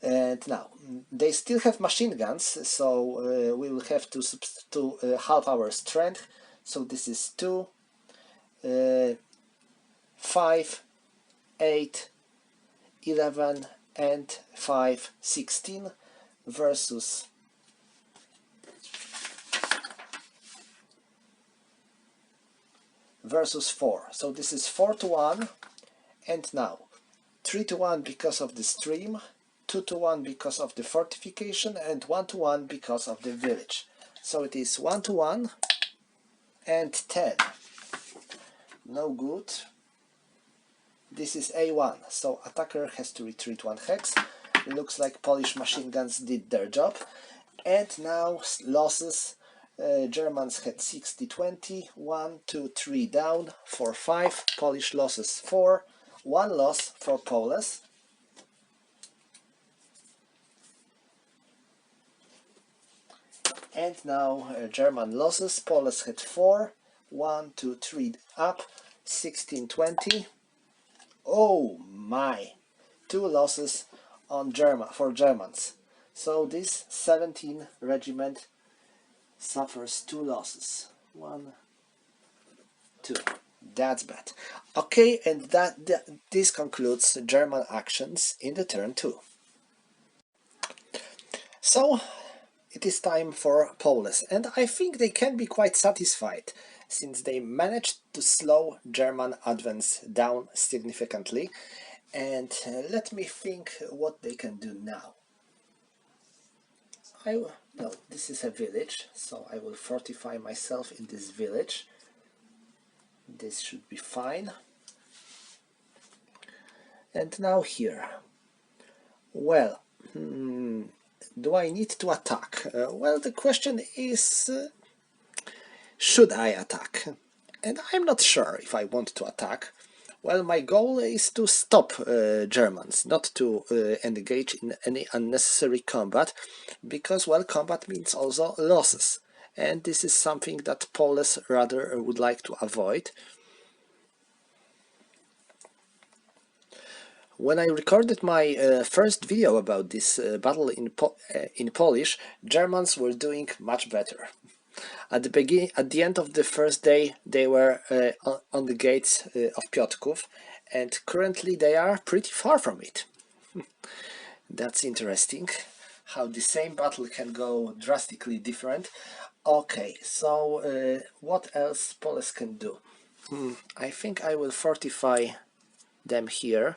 And now, they still have machine guns, so we will have to half our strength. So this is 2, 5, 8, 11, and 5, 16 versus 4. So this is 4-1, and now 3-1 because of the stream, 2-1 because of the fortification, and 1-1 because of the village. So it is 1-1 and 10. No good. This is A1, so attacker has to retreat 1 hex. It looks like Polish machine guns did their job. And now losses. Germans had 60-20, 1, 2, 3 down, 4, 5. Polish losses 4, 1 loss for Poles. And now German losses. Poles had 4, 1, 2, 3 up, 16-20. Oh my! 2 losses on for Germans. So this 17 regiment suffers 2 losses. 1, 2. That's bad. Okay, and this concludes German actions in the turn 2. So it is time for Poles, and I think they can be quite satisfied, since they managed to slow German advance down significantly. And let me think what they can do now. No, this is a village, so I will fortify myself in this village. This should be fine. And now here. Well, do I need to attack? Well, the question is, should I attack? And I'm not sure if I want to attack. Well, my goal is to stop Germans, not to engage in any unnecessary combat, because, well, combat means also losses, and this is something that Poles rather would like to avoid. When I recorded my first video about this battle in Polish, Germans were doing much better. At the end of the first day, they were on the gates of Piotrków, and currently they are pretty far from it. That's interesting, how the same battle can go drastically different. Okay, so what else Poles can do? I think I will fortify them here,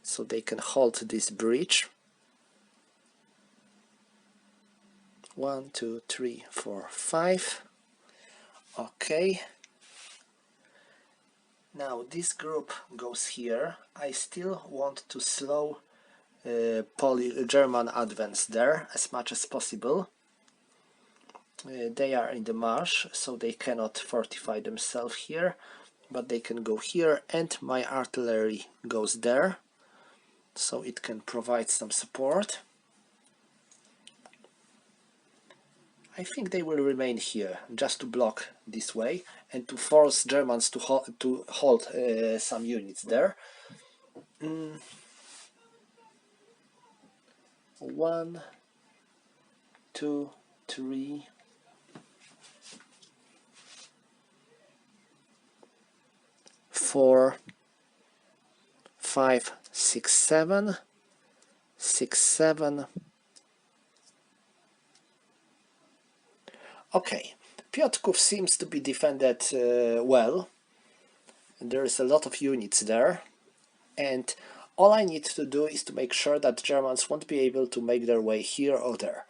so they can hold this bridge. 1, 2, 3, 4, 5. Okay. Now this group goes here. I still want to slow German advance there as much as possible. They are in the marsh, so they cannot fortify themselves here, but they can go here, and my artillery goes there, so it can provide some support. I think they will remain here just to block this way and to force Germans to hold some units there. 1, 2, 3. 4, 5, 6, 7. 6, 7. Okay, Piotrków seems to be defended well. There is a lot of units there, and all I need to do is to make sure that Germans won't be able to make their way here or there.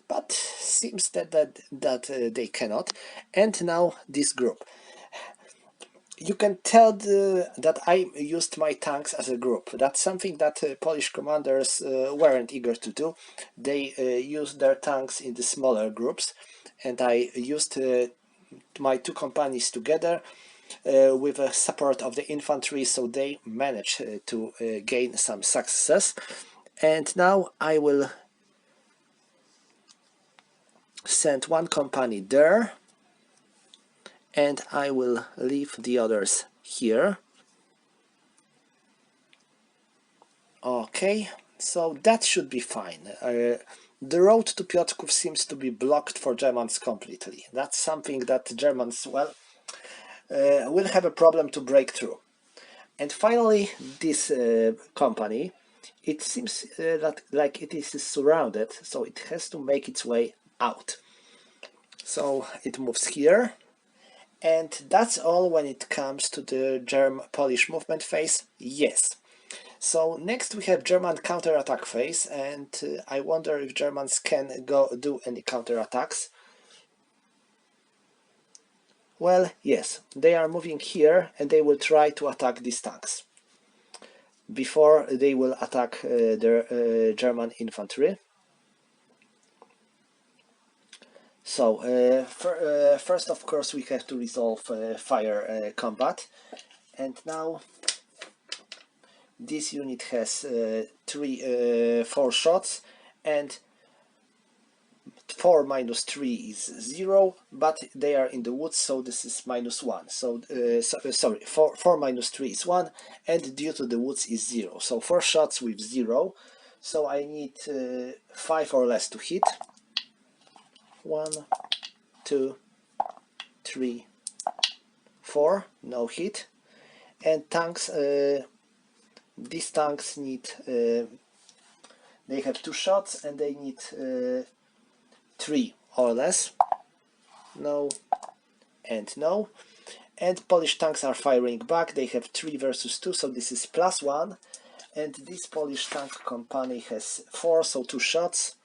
But seems that they cannot. And now this group. you can tell that I used my tanks as a group. That's something that Polish commanders weren't eager to do. They used their tanks in the smaller groups, and I used my two companies together with the support of the infantry, so they managed to gain some success. And now I will send one company there, and I will leave the others here. Okay, so that should be fine. The road to Piotrków seems to be blocked for Germans completely. That's something that Germans, well, will have a problem to break through. And finally, this company, it seems that like it is surrounded, so it has to make its way out. So it moves here, and that's all when it comes to the German-Polish movement phase. Yes. So next we have German counterattack phase, and I wonder if Germans can go do any counterattacks. Well, yes, they are moving here, and they will try to attack these tanks before they will attack their German infantry. So first, of course, we have to resolve fire combat, and now this unit has 4 shots, and 4 minus 3 is 0, but they are in the woods, so this is -1. So, sorry, 4 minus 3 is 1, and due to the woods is 0. So 4 shots with 0. So I need 5 or less to hit. 1, 2, 3, 4, no hit. And tanks, these tanks need, they have 2 shots, and they need 3 or less. No and no. And Polish tanks are firing back. They have 3 versus 2, so this is +1. And this Polish tank company has 4, so 2 shots.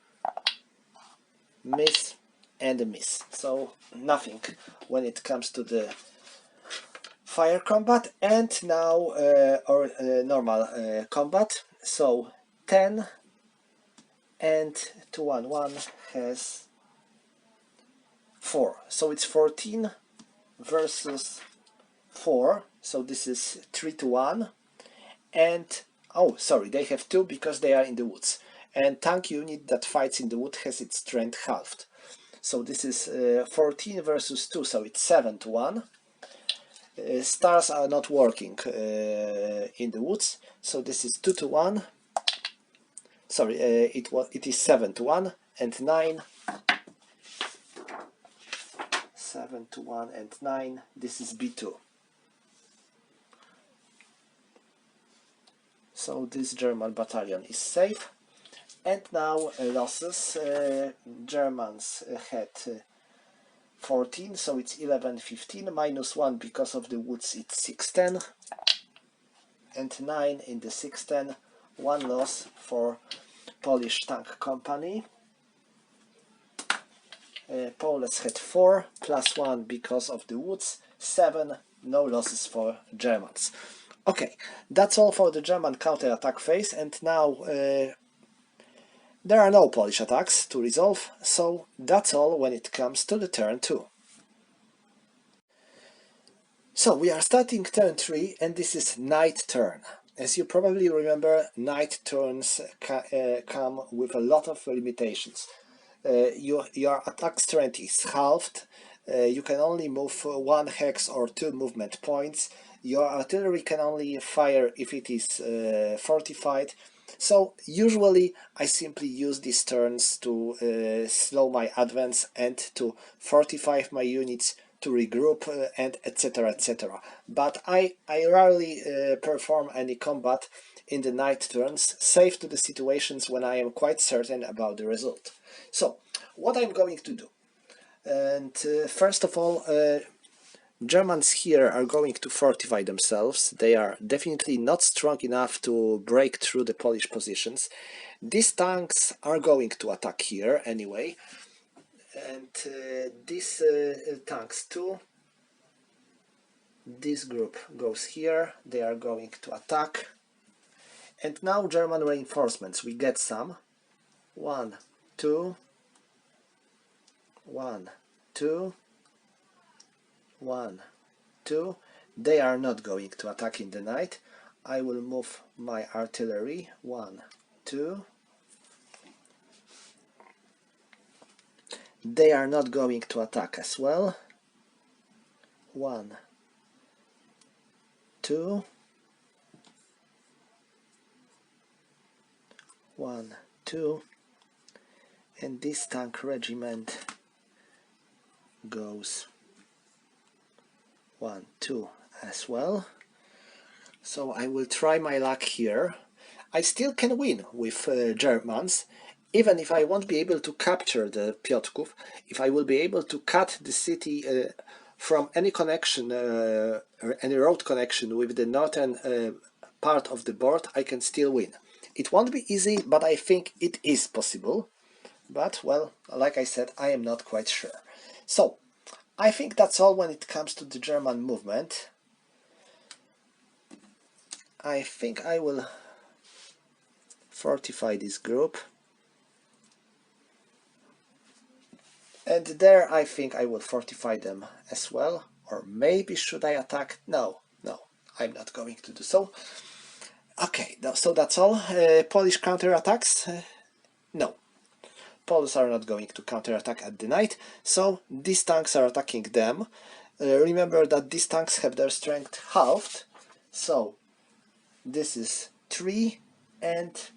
Miss and a miss. So nothing when it comes to the fire combat. And now normal combat. So 10 and 211 has 4. So it's 14 versus 4. So this is 3-1. And oh, sorry, they have 2 because they are in the woods. And tank unit that fights in the wood has its strength halved. So this is 14 versus 2, so it's 7-1. Stars are not working in the woods, so this is 2-1. Sorry, it is 7-1 and 9. 7-1 and 9. This is B2. So this German battalion is safe. And now losses. Germans had 14, so it's 11-15, -1 because of the woods, it's 6-10, and 9 in the 6-10, 1 loss for Polish tank company. Poles had 4, +1 because of the woods, 7, no losses for Germans. Okay, that's all for the German counterattack phase, and now there are no Polish attacks to resolve, so that's all when it comes to the turn 2. So we are starting turn 3, and this is night turn. As you probably remember, night turns come with a lot of limitations. Your attack strength is halved, you can only move 1 hex or 2 movement points, your artillery can only fire if it is fortified. So usually I simply use these turns to slow my advance and to fortify my units, to regroup, and etc. etc. But I rarely perform any combat in the night turns, save to the situations when I am quite certain about the result. So what I'm going to do, and first of all, Germans here are going to fortify themselves. They are definitely not strong enough to break through the Polish positions. These tanks are going to attack here anyway, and these tanks too. This group goes here, they are going to attack. And now German reinforcements, we get some. 1, 2, 1, 2, 1, 2. They are not going to attack in the night. I will move my artillery. 1, 2. They are not going to attack as well. 1, 2. 1, 2. And this tank regiment goes 1, 2 as well. So I will try my luck here. I still can win with Germans, even if I won't be able to capture the Piotrków. If I will be able to cut the city from any connection, any road connection with the northern part of the board, I can still win. It won't be easy, but I think it is possible. But, well, like I said, I am not quite sure. So, I think that's all when it comes to the German movement. I think I will fortify this group. And there I think I will fortify them as well. Or maybe should I attack? No, I'm not going to do so. Okay, so that's all. Polish counterattacks? No. Poles are not going to counterattack at the night, so these tanks are attacking them. Remember that these tanks have their strength halved, so this is 3 and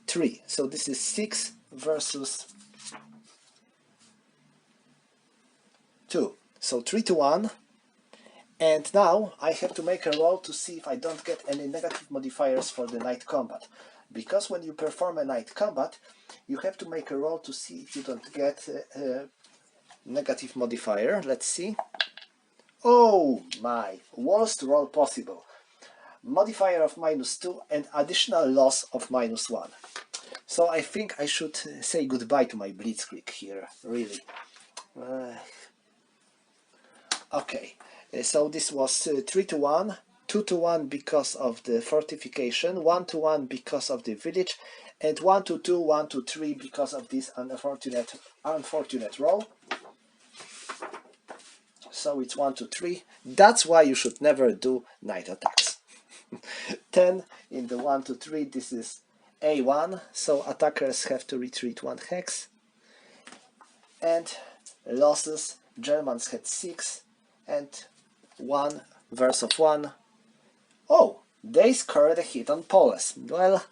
3. So this is 6 versus 2. So 3 to 1. And now I have to make a roll to see if I don't get any negative modifiers for the night combat. Because when you perform a night combat, you have to make a roll to see if you don't get a negative modifier. Let's see. Oh my, worst roll possible. Modifier of -2 and additional loss of -1. So I think I should say goodbye to my Blitzkrieg here, really. Okay, so this was 3 to 1. 2 to 1 because of the fortification, 1 to 1 because of the village, and 1 to 2, 1 to 3 because of this unfortunate roll. So it's 1 to 3. That's why you should never do night attacks. 10 in the 1 to 3, this is A1, so attackers have to retreat 1 hex. And losses, Germans had 6 and 1 versus 1. Oh, they scored a hit on Poles. Well,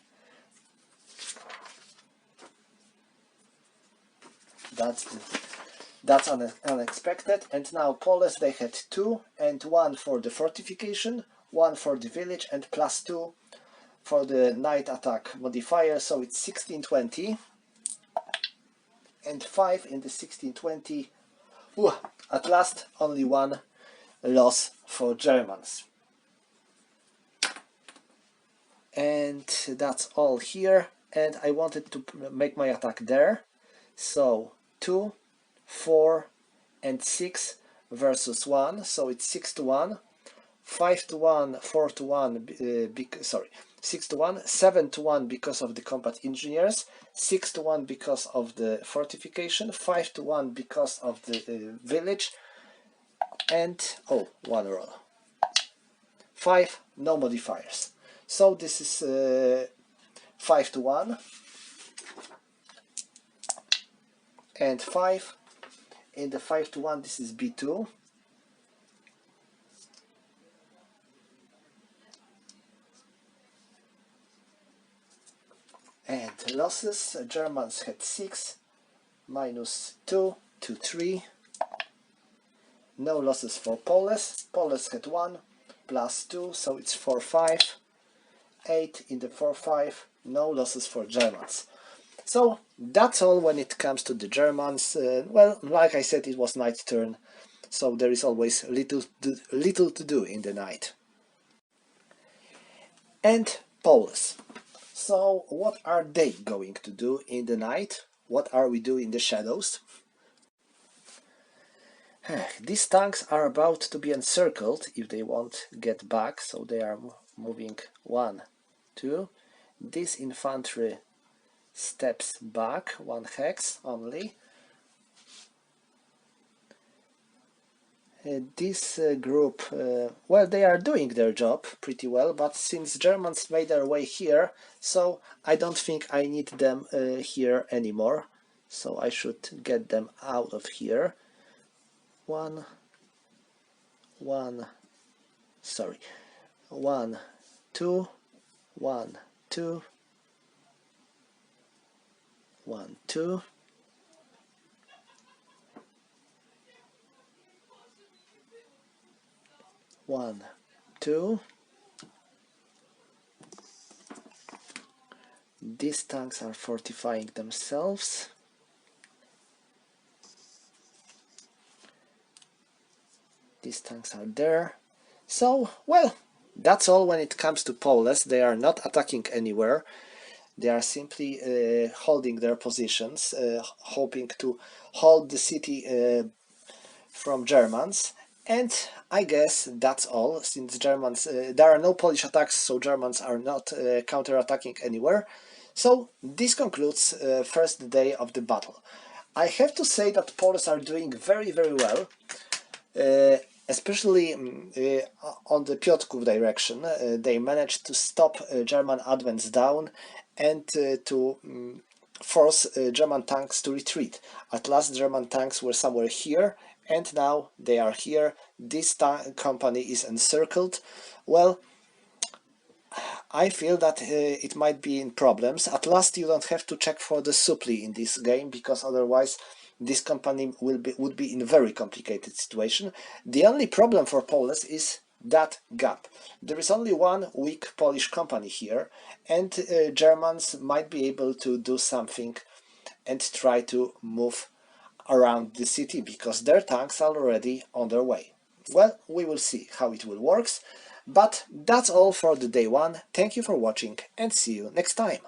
that's unexpected. And now Poles, they had 2 and 1 for the fortification, 1 for the village, and +2 for the night attack modifier. So it's 1620 and 5 in the 1620. Ooh, at last, only 1 loss for Germans. And that's all here, and I wanted to make my attack there. So 2, 4 and 6 versus 1, so it's 6 to 1, 5 to 1, 4 to 1, 6 to 1, 7 to 1 because of the combat engineers, 6 to 1 because of the fortification, 5 to 1 because of the village, and oh, 1 roll. 5, no modifiers. So this is 5 to 1 and 5. In the 5 to 1, this is B2. And losses, Germans had 6, -2 to 3. No losses for Poles. Poles had 1, +2, so it's 4, 5. 8 in the 4, 5. No losses for Germans. So that's all when it comes to the Germans. Well, like I said, it was night turn, so there is always little to do in the night. And Poles. So what are they going to do in the night? What are we doing in the shadows? These tanks are about to be encircled if they won't get back, so they are moving 1, 2. This infantry steps back 1 hex only. This group, well, they are doing their job pretty well, but since Germans made their way here, so I don't think I need them here anymore. So I should get them out of here. 1, 1, sorry, 1, 2, 1, 2, 1, 2. One, two. These tanks are fortifying themselves. These tanks are there. So, well, that's all when it comes to Poles. They are not attacking anywhere. They are simply holding their positions, hoping to hold the city from Germans. And I guess that's all, since Germans, there are no Polish attacks, so Germans are not counter-attacking anywhere. So this concludes first day of the battle. I have to say that Poles are doing very, very well, especially on the Piotrków direction. They managed to stop German advance down and to force German tanks to retreat. At last German tanks were somewhere here, and now they are here. This company is encircled. Well, I feel that it might be in problems. At last you don't have to check for the supply in this game, because otherwise this company would be in a very complicated situation. The only problem for Poles is that gap. There is only one weak Polish company here, and Germans might be able to do something and try to move around the city, because their tanks are already on their way. Well, we will see how it will work, but that's all for the day 1. Thank you for watching and see you next time.